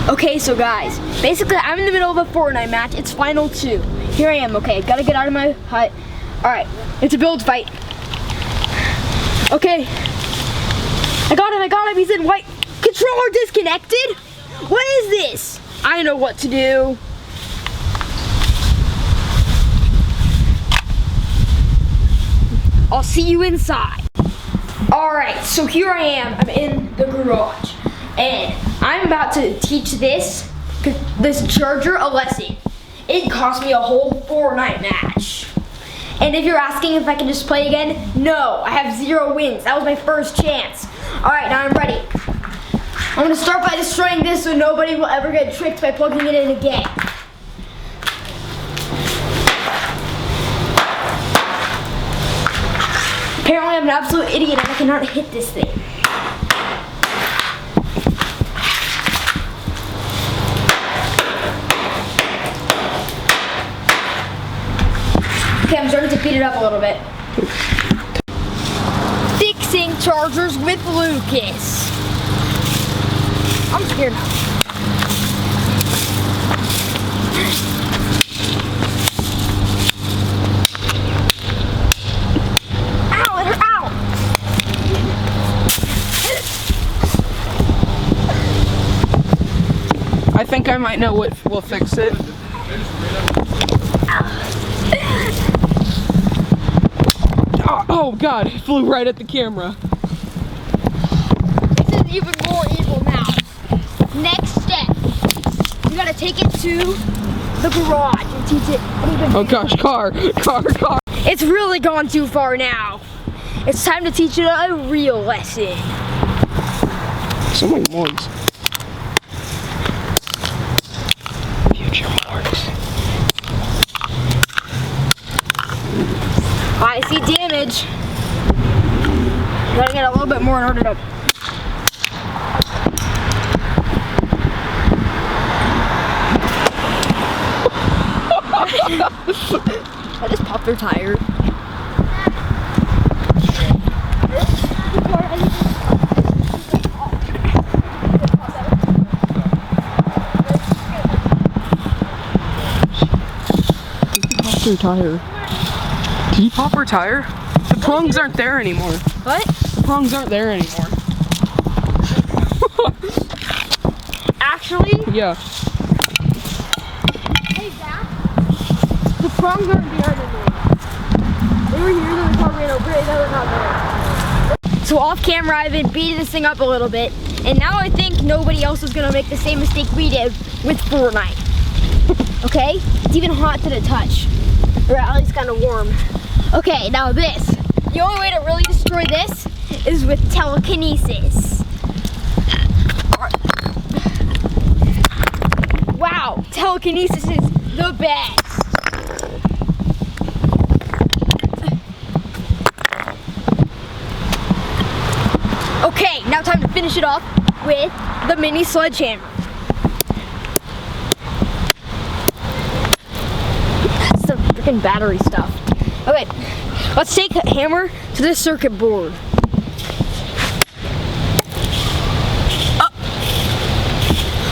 Okay, so guys, basically I'm in the middle of a Fortnite match. It's final 2. Here I am, okay, gotta get out of my hut. Alright, it's a build fight. Okay. I got him, he's in white. Controller disconnected? What is this? I know what to do. I'll see you inside. Alright, so here I am. I'm in the garage. And I'm about to teach this charger a lesson. It cost me a whole Fortnite match. And if you're asking if I can just play again, no, I have 0 wins. That was my first chance. Alright, now I'm ready. I'm gonna start by destroying this so nobody will ever get tricked by plugging it in again. Apparently I'm an absolute idiot and I cannot hit this thing. Okay, I'm starting to beat it up a little bit. Fixing chargers with Lucas. I'm scared. Ow, it hurt, ow! I think I might know what will fix it. Oh God, it flew right at the camera. This is even more evil now. Next step, you gotta take it to the garage and teach it. Oh gosh, car. It's really gone too far now. It's time to teach it a real lesson. So many morgs. Future morgs. I see damage. Gotta get a little bit more in order to. I just popped their tire. Popped her tire. Did he pop her tire? The prongs aren't there anymore. What? The prongs aren't there anymore. Actually? Yeah. Hey, Zach. The prongs aren't there anymore. They were here, then the car ran over it, they're not there. So off camera, I've been beating this thing up a little bit, and now I think nobody else is gonna make the same mistake we did with Fortnite. Okay? It's even hot to the touch. Or at least kind of warm. Okay, now this. The only way to really destroy this is with telekinesis. Wow, telekinesis is the best. Okay, now time to finish it off with the mini sledgehammer. That's the freaking battery stuff. Okay, let's take the hammer to the circuit board.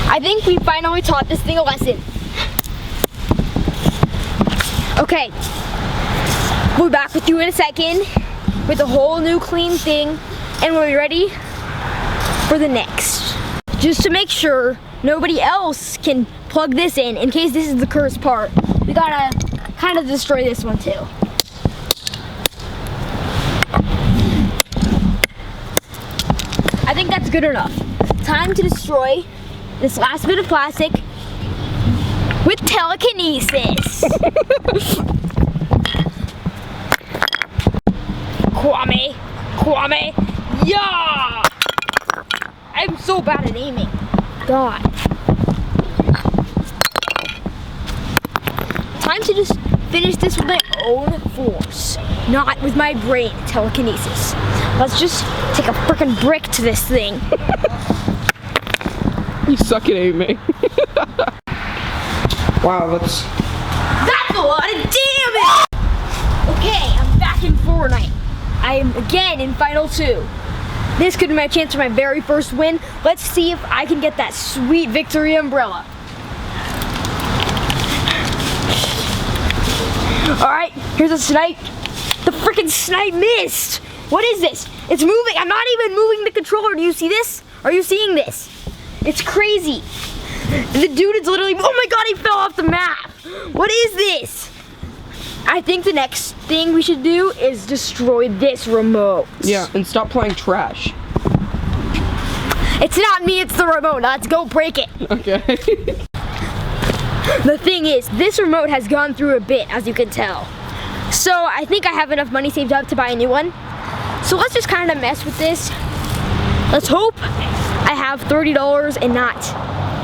I think we finally taught this thing a lesson. Okay, we'll be back with you in a second with a whole new clean thing, and we'll be ready for the next. Just to make sure nobody else can plug this in case this is the cursed part, we gotta kind of destroy this one too. I think that's good enough. Time to destroy this last bit of plastic with telekinesis. Kwame, yeah! I'm so bad at aiming. God. Time to just finish this with my own force, not with my brain telekinesis. Let's just take a frickin' brick to this thing. You suck at aiming. Wow, that's a lot of damage! Okay, I'm back in Fortnite. I am again in Final 2. This could be my chance for my very first win. Let's see if I can get that sweet victory umbrella. All right, here's a snipe. The freaking snipe missed. What is this? It's moving. I'm not even moving the controller. Do you see this? Are you seeing this? It's crazy. The dude is literally, oh my God, he fell off the map. What is this? I think the next thing we should do is destroy this remote. Yeah, and stop playing trash. It's not me, it's the remote. Let's go break it. Okay. The thing is, this remote has gone through a bit, as you can tell. So I think I have enough money saved up to buy a new one. So let's just kind of mess with this. Let's hope I have $30 and not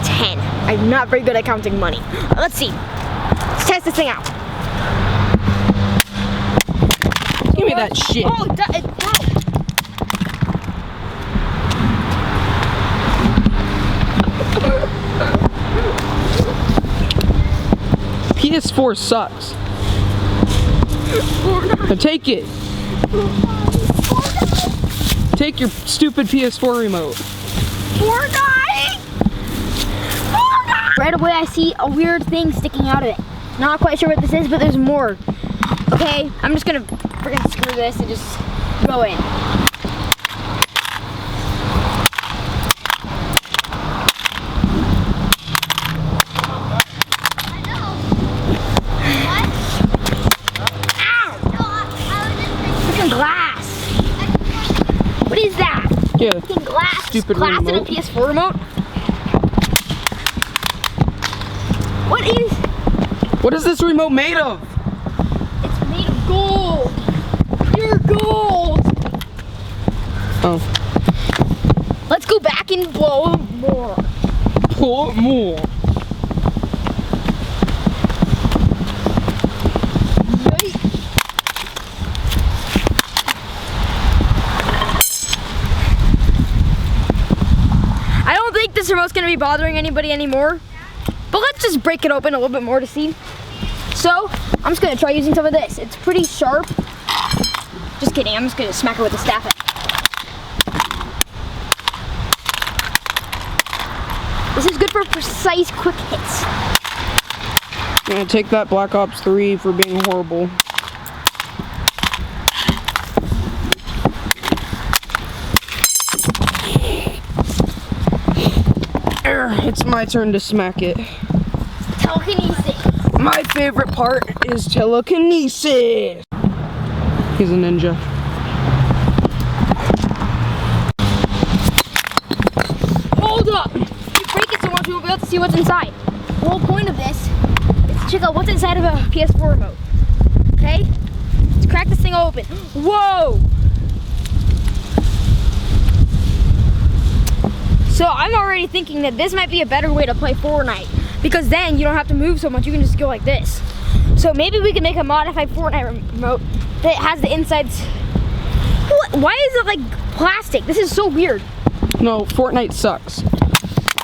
10. I'm not very good at counting money. Let's see. Let's test this thing out. Give me that shit. Oh, it broke. PS4 sucks. Now take it. Take your stupid PS4 remote. Fortnite! Right away I see a weird thing sticking out of it. Not quite sure what this is, but there's more. Okay, I'm just gonna freaking screw this and just go in. Glass. What is that? Yeah. Fucking glass. Stupid glass remote. in a PS4 remote. What is this remote made of? It's made of gold. Pure gold. Oh. Let's go back and blow more. Blow more. This remote's gonna be bothering anybody anymore, but let's just break it open a little bit more to see. So I'm just gonna try using some of this. It's pretty sharp. Just kidding, I'm just gonna smack it with the staff. This is good for precise, quick hits. I'm gonna take that Black Ops 3 for being horrible. It's my turn to smack it. Telekinesis. My favorite part is telekinesis. He's a ninja. Hold up! If you break it so much, we won't be able to see what's inside. The whole point of this is to check out what's inside of a PS4 remote. Okay? Let's crack this thing open. Whoa! So I'm already thinking that this might be a better way to play Fortnite, because then you don't have to move so much, you can just go like this. So maybe we can make a modified Fortnite remote that has the insides. What? Why is it like plastic? This is so weird. No, Fortnite sucks.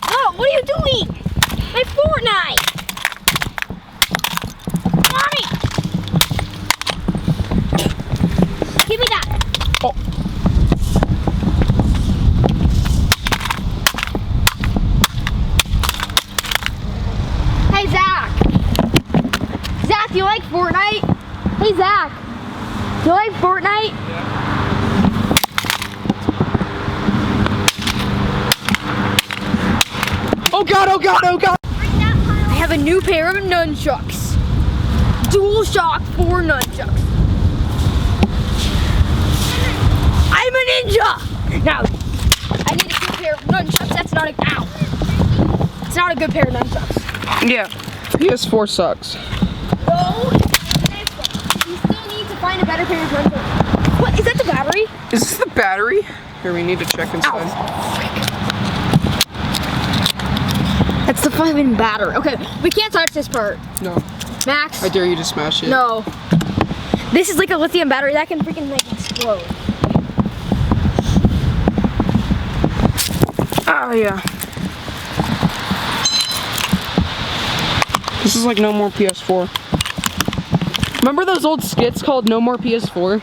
Oh, what are you doing? My Fortnite! Mommy! Give me that. Oh. Hey, Zach. Zach, do you like Fortnite? Hey, Zach. Do you like Fortnite? Yeah. Oh God, oh God, oh God. I have a new pair of nunchucks. Dual shock 4 nunchucks. I'm a ninja! Now, I need a good pair of nunchucks. That's not a, ow. It's not a good pair of nunchucks. Yeah, PS4 sucks. No, you still need to find a better pair of nunchucks. What, is that the battery? Is this the battery? Here, we need to check inside. Ow. That's the fucking battery. Okay, we can't touch this part. No. Max. I dare you to smash it. No. This is like a lithium battery that can freaking like explode. Oh yeah. This is like No More PS4. Remember those old skits called No More PS4?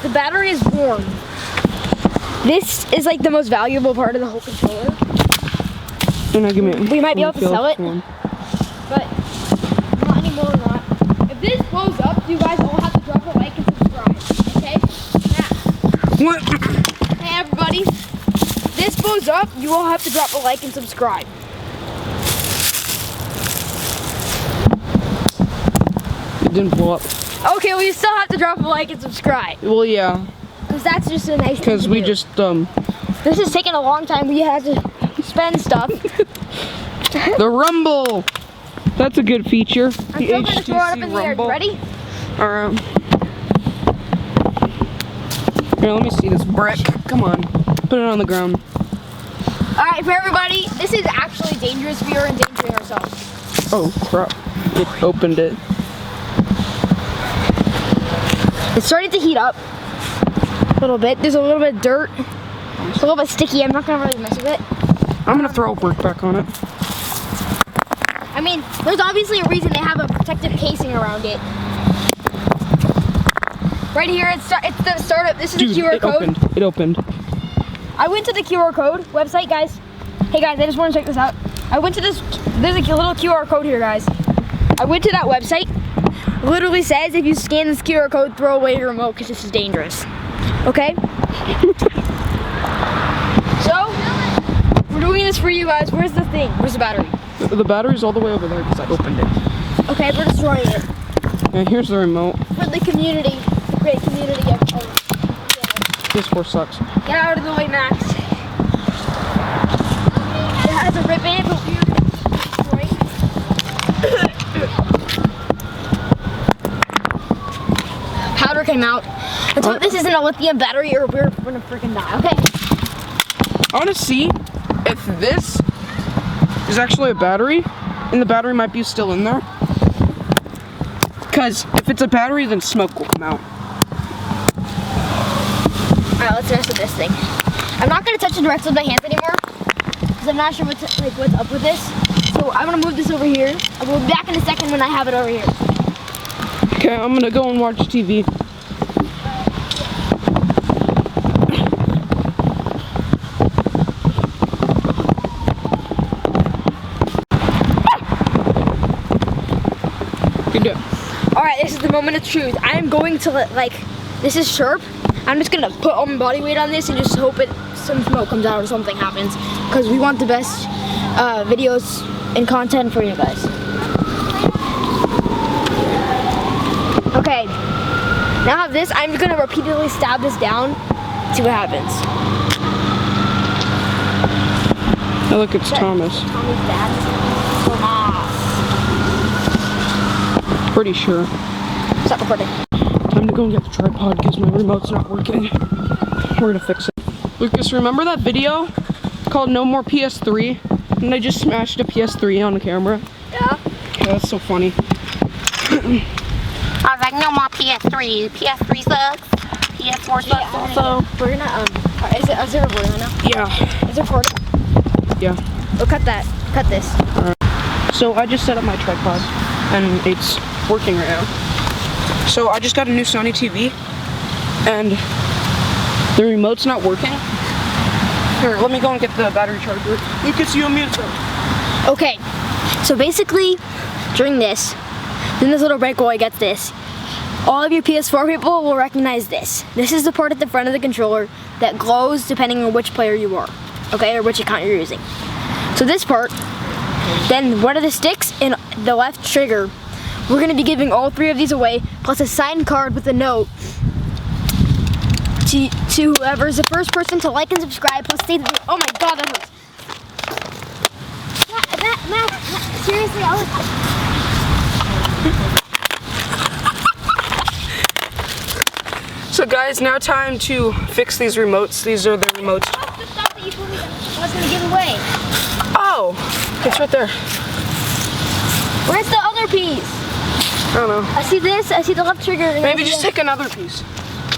The battery is warm. This is like the most valuable part of the whole controller. We might be able to sell it, but not anymore or not. If this blows up, you guys all have to drop a like and subscribe, okay? Now, What? hey everybody, if this blows up, you all have to drop a like and subscribe. It didn't blow up. Okay, well you still have to drop a like and subscribe. Well, yeah. Because that's just a nice thing Because to we do. just, This is taking a long time. We had to spend stuff. the rumble. That's a good feature. I'm The still gonna throw it up in the air. rumble. You ready? Alright. Here, let me see this brick. Come on. Put it on the ground. Alright, for everybody, this is actually dangerous. We are endangering ourselves. Oh, crap. It opened it. It's starting to heat up a little bit. There's a little bit of dirt. It's a little bit sticky. I'm not gonna really mess with it. I'm gonna throw a brick back on it. I mean, there's obviously a reason they have a protective casing around it. Right here, it's the startup. This is Dude, the QR code. It opened. I went to the QR code website, guys. Hey guys, I just want to check this out. I went to this, there's a little QR code here, guys. I went to that website. It literally says if you scan this QR code, throw away your remote because this is dangerous. Okay? So, we're doing this for you guys. Where's the thing? Where's the battery? The battery's all the way over there because I opened it. Okay, we're destroying it. And here's the remote. For the community, the great community of PS4 sucks. Get out of the way, Max. It has a rip in it, but we're destroying it. Powder came out. Let's hope this isn't a lithium battery or we're gonna freaking die. Okay. I want to see if this is actually a battery, and the battery might be still in there. Because if it's a battery, then smoke will come out. Alright, let's mess with this thing. I'm not gonna touch the rest of my hands anymore because I'm not sure what's up with this. So I'm gonna move this over here. I will be back in a second when I have it over here. Okay, I'm gonna go and watch TV. Good job. Alright, this is the moment of truth. I am going to this is sharp. I'm just gonna put all my body weight on this and just hope some smoke comes out or something happens. Because we want the best videos and content for you guys. Okay, now I have this. I'm just gonna repeatedly stab this down, see what happens. Oh, look, it's Thomas. Tommy's dad. Thomas. Pretty sure. Stop recording. Time to go and get the tripod because my remote's not working. We're gonna fix it. Lucas, remember that video called No More PS3? And I just smashed a PS3 on the camera? Yeah. Yeah, that's so funny. I was like, no more PS3. PS3 sucks. PS4 sucks also. We're gonna is it recording right now? Yeah. Is it recording? Yeah. Oh, cut that. Cut this. So I just set up my tripod and it's working right now. So I just got a new Sony TV and the remote's not working. Here, let me go and get the battery charger. Lucas, you unmute it. Okay, so basically, during this, then this little break while I get this, all of your PS4 people will recognize this. This is the part at the front of the controller that glows depending on which player you are, okay, or which account you're using. So this part, then one of the sticks and the left trigger, we're gonna be giving all three of these away, plus a signed card with a note to whoever's the first person to like and subscribe, plus say that, oh my god, that hurts. Matt, seriously, I was... So guys, now time to fix these remotes. These are the remotes. What's the stuff that you told me I was gonna give away? Oh, it's right there. Where's the other piece? I don't know. I see this, I see the left trigger. And Maybe I see just the... take another piece.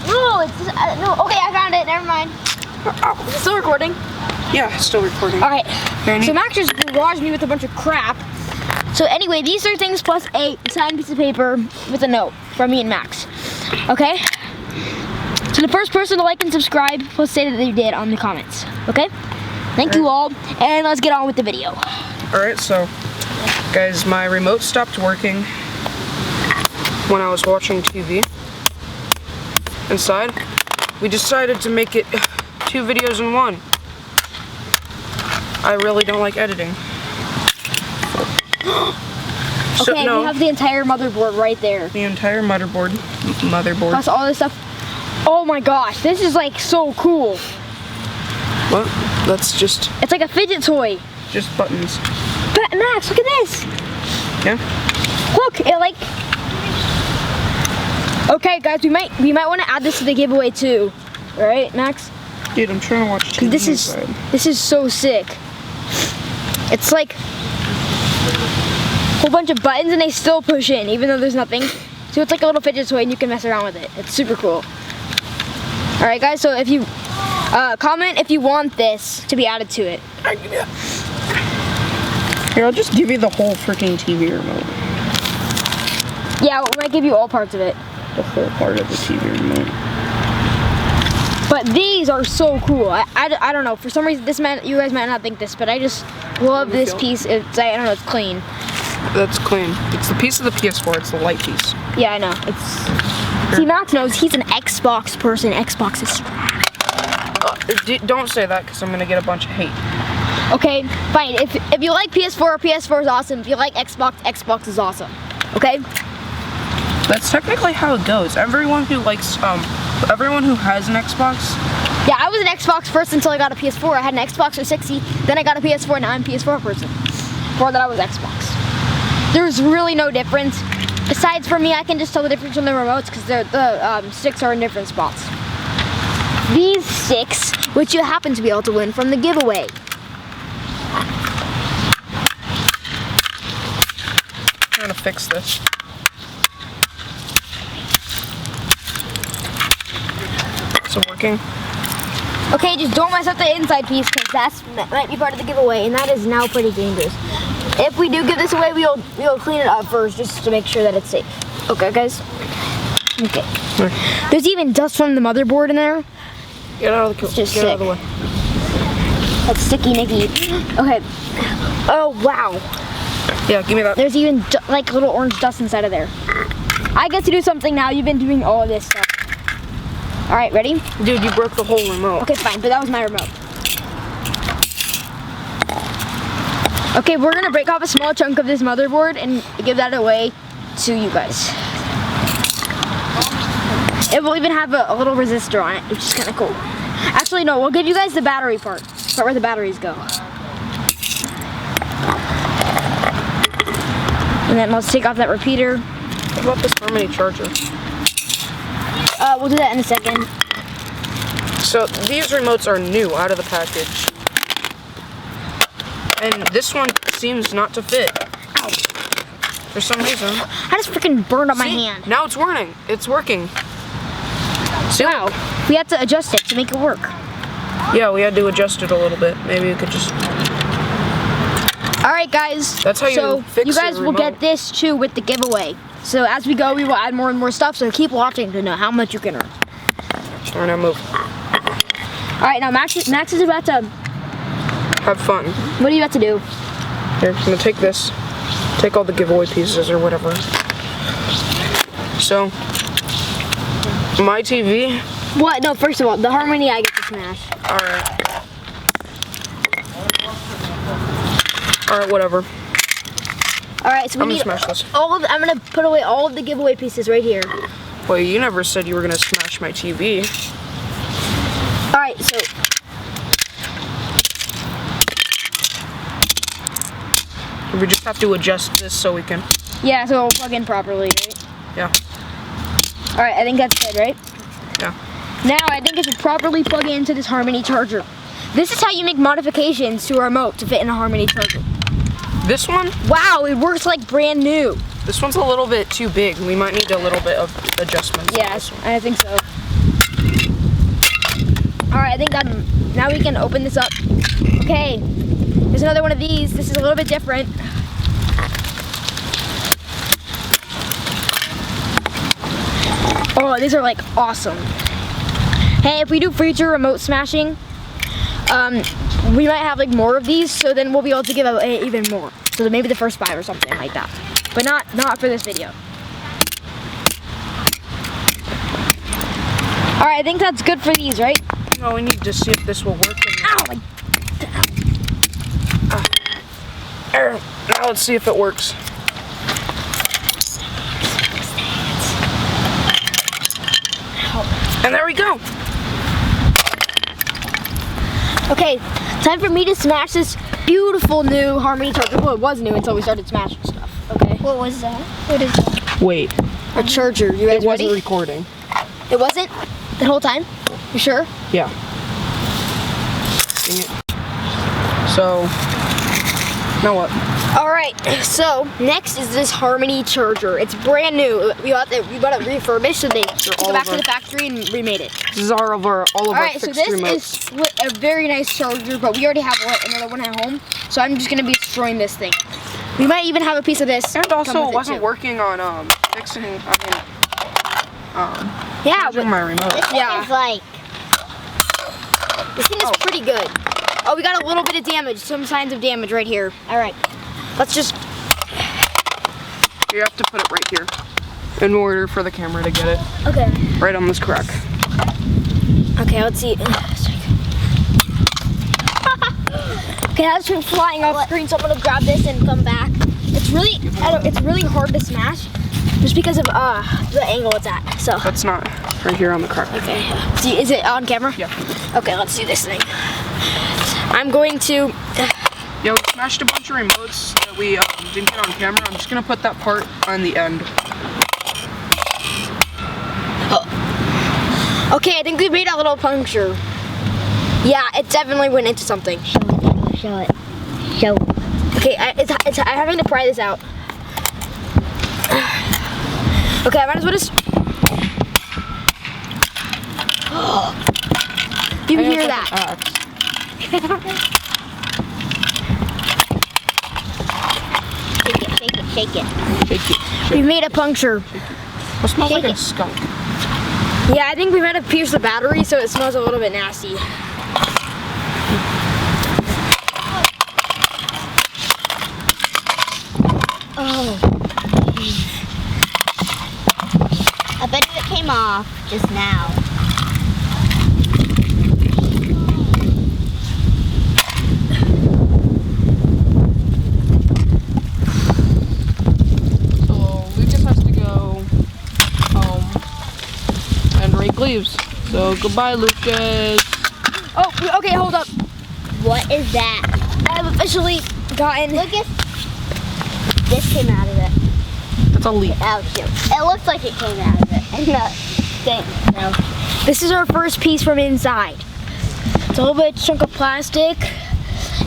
No, it's just, no. Okay, I found it. Never mind. Is it still recording? Yeah, it's still recording. All right. Danny? So Max just barraged me with a bunch of crap. So anyway, these are things plus a signed piece of paper with a note from me and Max. Okay. So the first person to like and subscribe will say that they did on the comments. Okay? Thank you all, and let's get on with the video. Alright, so guys, my remote stopped working when I was watching TV inside. We decided to make it 2 videos in one. I really don't like editing. So, Okay, no, we have the entire motherboard right there. the entire motherboard. Plus all this stuff. Oh my gosh, this is like so cool. What? That's just It's like a fidget toy. buttons. But Max, look at this. Yeah. Look, it like. Okay, guys, we might want to add this to the giveaway too. All right, Max? Dude, I'm trying to watch TV. This is so sick. It's like a whole bunch of buttons and they still push in even though there's nothing. So it's like a little fidget toy and you can mess around with it. It's super cool. All right, guys. So if you comment if you want this to be added to it. Here, I'll just give you the whole freaking TV remote. Yeah, we might give you all parts of it. The whole part of the TV remote. But these are so cool. I don't know. For some reason, you guys might not think this, but I just love this piece. I don't know. It's clean. That's clean. It's the piece of the PS4. It's the light piece. Yeah, I know. See, Max knows he's an Xbox person. Xbox is Don't say that because I'm gonna get a bunch of hate. okay. Fine. If you like PS4, PS4 is awesome. If you like Xbox, Xbox is awesome. Okay. That's technically how it goes. Everyone who likes everyone who has an Xbox. Yeah, I was an Xbox first until I got a PS4. I had an Xbox 360, then I got a PS4. Now I'm a PS4 person. Before that, I was Xbox. There's really no difference. Besides, for me, I can just tell the difference from the remotes because the sticks are in different spots. These sticks, which you happen to be able to win from the giveaway. I'm trying to fix this. Is it working? Okay, just don't mess up the inside piece because that might be part of the giveaway, and that is now pretty dangerous. If we do give this away, we'll clean it up first just to make sure that it's safe. Okay, guys? Okay. There's even dust from the motherboard in there. Get out of the Just Get out of the way. That's sticky nicky. Okay. Oh, wow. Yeah, give me that. There's even like little orange dust inside of there. I get to do something now. You've been doing all of this stuff. All right, ready? Dude, you broke the whole remote. Okay, fine, but that was my remote. Okay, we're gonna break off a small chunk of this motherboard and give that away to you guys. It will even have a little resistor on it, which is kind of cool. Actually, no, we'll give you guys the battery part where the batteries go. And then let's take off that repeater. What about this harmony charger? We'll do that in a second. So these remotes are new out of the package. And this one seems not to fit. Ow. For some reason. I just freaking burned up my See? hand. Now it's working. It's working. See, Wow. We have to adjust it to make it work. yeah, we had to adjust it a little bit. Maybe we could just... All right, guys. That's how you so fix you guys your will get remote. this too with the giveaway. So as we go, we will add more and more stuff. So keep watching to know how much you can earn. Alright, now move. All right, now Max is about to. Have fun. What are you about to do? Here, I'm gonna take this. Take all the giveaway pieces or whatever. So, my TV. What? No. First of all, the harmony I get to smash. Alright. Alright, whatever. All right. So we I'm gonna need smash this. all of. I'm gonna put away all of the giveaway pieces right here. Wait, you never said you were gonna smash my TV. All right. So. We just have to adjust this so we can. Yeah. So it'll plug in properly, right? Yeah. All right. I think that's good, right? Yeah. Now I think it should properly plug into this harmony charger. This is how you make modifications to a remote to fit in a harmony charger. This one? Wow, it works like brand new. This one's a little bit too big. We might need a little bit of adjustments. Yes, I think so. All right, I think now we can open this up. Okay, there's another one of these. This is a little bit different. Oh, these are like awesome. Hey, if we do future remote smashing, we might have like more of these, so then we'll be able to give away even more. So maybe the first 5 or something like that. But not for this video. All right, I think that's good for these, right? No, we need to see if this will work. Ow! Like, Now let's see if it works. And there we go. okay, time for me to smash this beautiful new Harmony charger. Well, it was new until we started smashing stuff. Okay. What was that? What is that? Wait, A charger. You guys it wasn't ready? recording. It wasn't the whole time. You sure? Yeah. Dang it. So, now what? All right. So next is this Harmony charger. It's brand new. We bought it refurbished, so they took all it back to over. the factory and remade it. This is all of our All right. So fixed this remotes. is a very nice charger, but we already have another one at home. So I'm just gonna be destroying this thing. We might even have a piece of this. And also, come with it wasn't too. working on fixing. Yeah, charging but my remote. yeah. It's like, This thing is pretty good. Oh, we got a little bit of damage. Some signs of damage right here. All right. Let's just. You have to put it right here in order for the camera to get it. Okay. Right on this crack. Okay. Let's see. Okay, that's been flying off screen, so I'm gonna grab this and come back. It's really hard to smash, just because of the angle it's at. So. That's not right here on the crack. Okay. See, is it on camera? Yeah. Okay, let's do this thing. I'm going to. Yeah, we smashed a bunch of remotes that we didn't get on camera. I'm just gonna put that part on the end. Okay, I think we made a little puncture. Yeah, it definitely went into something. show it. Show it. Okay, I'm having to pry this out. Okay, I might as well just. You can hear that. Shake it. Shake it. We made a puncture. It smells like Shake a it. skunk. Yeah, I think we might have pierced the battery, so it smells a little bit nasty. Oh. I bet it came off just now. So Lucas has to go home and rake leaves. So goodbye, Lucas. Oh, okay, hold up. What is that? I've officially gotten. Lucas, this came out of it. That's a leaf. Oh shoot. It looks like it came out of it. And the thing. No. This is our first piece from inside. It's a little bit of chunk of plastic.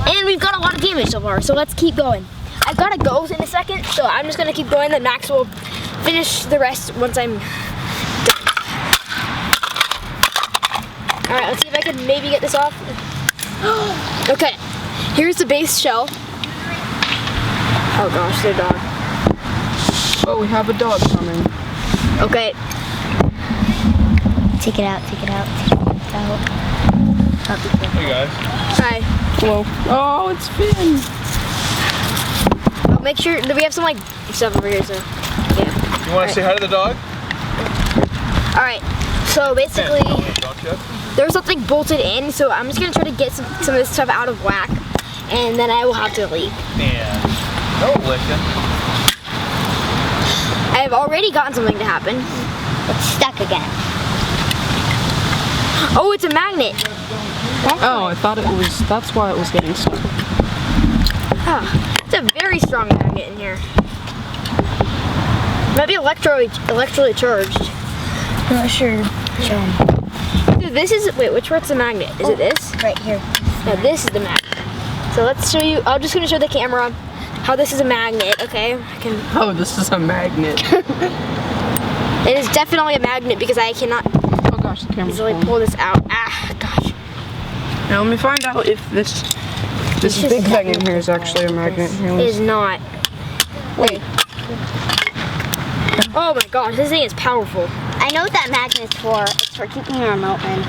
And we've got a lot of damage so far, so let's keep going. I've got to go in a second, so I'm just going to keep going, then Max will finish the rest once I'm done. Alright, let's see if I can maybe get this off. Okay, here's the base shell. Oh gosh, their dog. Oh, we have a dog coming. Okay, Take it out, take it out, take it out. Hey guys. hi. Hello. Oh, it's Finn. Oh, make sure that we have some like stuff over here, so yeah. You want to say hi to the dog? Alright, so basically, You want to talk to us? there's something bolted in, so I'm just gonna try to get some of this stuff out of whack, and then I will have to leave. And no licking. I have already gotten something to happen. It's stuck again. Oh, it's a magnet. Oh, I thought it was. That's why it was getting stuck. Ah, it's a very strong magnet in here. Might be electrically charged. Not sure. Show 'em. Dude, this is, wait, which part's the magnet? Is it this? Right here. No, this is the magnet. So let's show you, I'm just gonna show the camera how this is a magnet, okay? I can, Oh, this is a magnet. it is definitely a magnet because I cannot Oh gosh, the camera's easily falling. pull this out. Ah, gosh. Now let me find out if this big thing in here is actually a magnet. Here, It is let's- not. Wait. Oh my gosh, this thing is powerful. I know what that magnet's for. It's for keeping your remote in.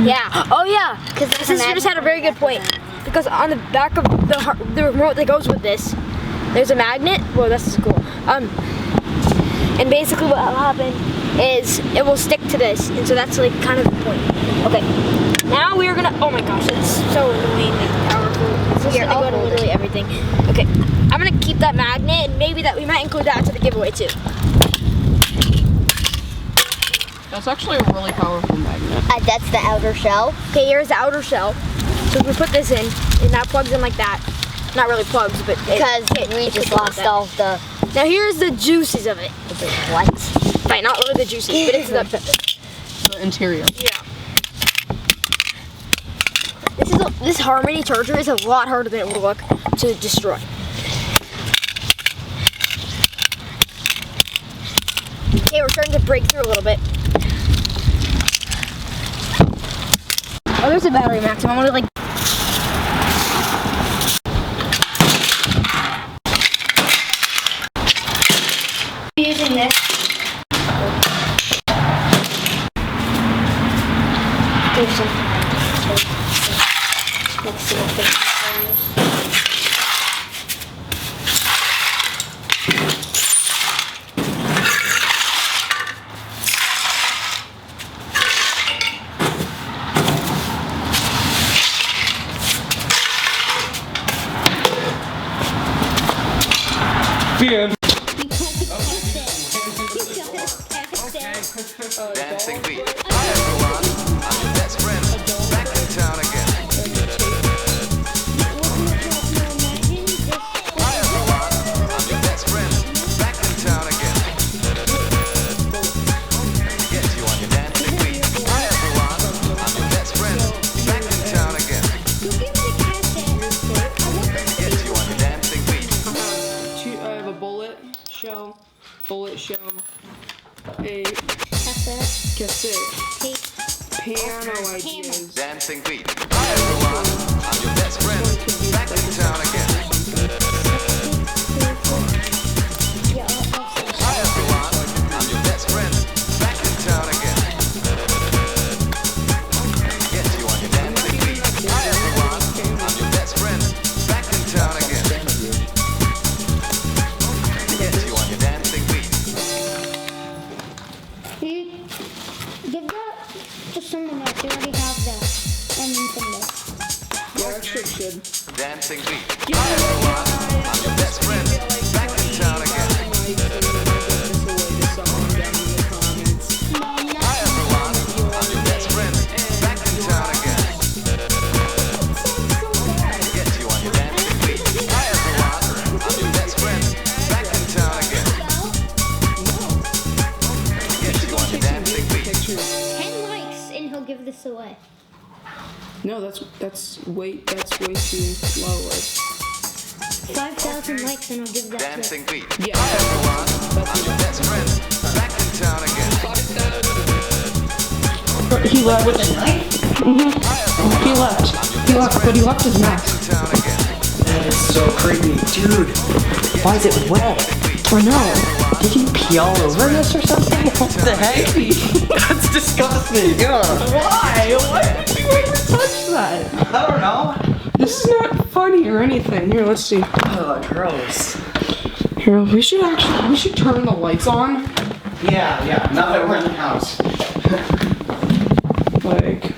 Yeah. Oh yeah. Because you just had a very good point. Because on the back of the remote that goes with this, there's a magnet. Whoa, that's cool. And basically what will happen is it will stick to this, and so that's like kind of the point. Okay. Now we are gonna. Oh my gosh, it's so annoyingly powerful. It's just gonna go to literally everything. Okay. I'm gonna keep that magnet, and maybe that we might include that to the giveaway too. That's actually a really powerful magnet. That's the outer shell. Okay, here's the outer shell. So if we put this in, and that plugs in like that. Not really plugs, but Because we just lost all of the... Now here's the juices of it. What? Right, not really the juices, but it's The interior. yeah. This Harmony charger is a lot harder than it would look to destroy. Okay, we're starting to break through a little bit. Oh, there's a battery maximum. I want to like. Using this. There's some. Let's see what this is. The end. Dancing beat. Hi everyone, I'm your best friend. Back in town again. Hi everyone, I'm your best friend. Back in town again. Get you on your dancing beat. Hi everyone, I'm your best friend. Back in town again. Get you on your dancing beat. I have a bullet shell, a cassette, piano ideas. Dancing beat. Hi everyone, I'm your best friend. Back in town again. Hi everyone, I'm your best friend. Back in town again. Get you on your dancing beat. Hi everyone, I'm your best friend. Back in town again. Get you on your dancing beat. Give that to someone else. You already have that. And then from this. Yeah, actually it should. Dancing beat. Hi everyone, I'm your best friend. Back in town again. Hi everyone, I'm your best friend. Back in town again. Get you on your dancing beat. Hi everyone, I'm your best friend. Back in town again. Get you on your dancing beat. 10 likes and he'll give this away. No, that's way too low. 5,000 likes and I'll give that to Dancing beat. Yeah. Hi everyone, I'm your best friend. Back in town again. He left. He left, but he left his mask. Town again. That is so creepy. Dude, why is it wet? I know. Did you pee all over this or something? What the heck? That's disgusting. Why? Why did you ever touch that? I don't know. This is not funny or anything. Here, let's see. Oh, gross. Here, we should turn the lights on. Yeah, now that we're in the house. Like,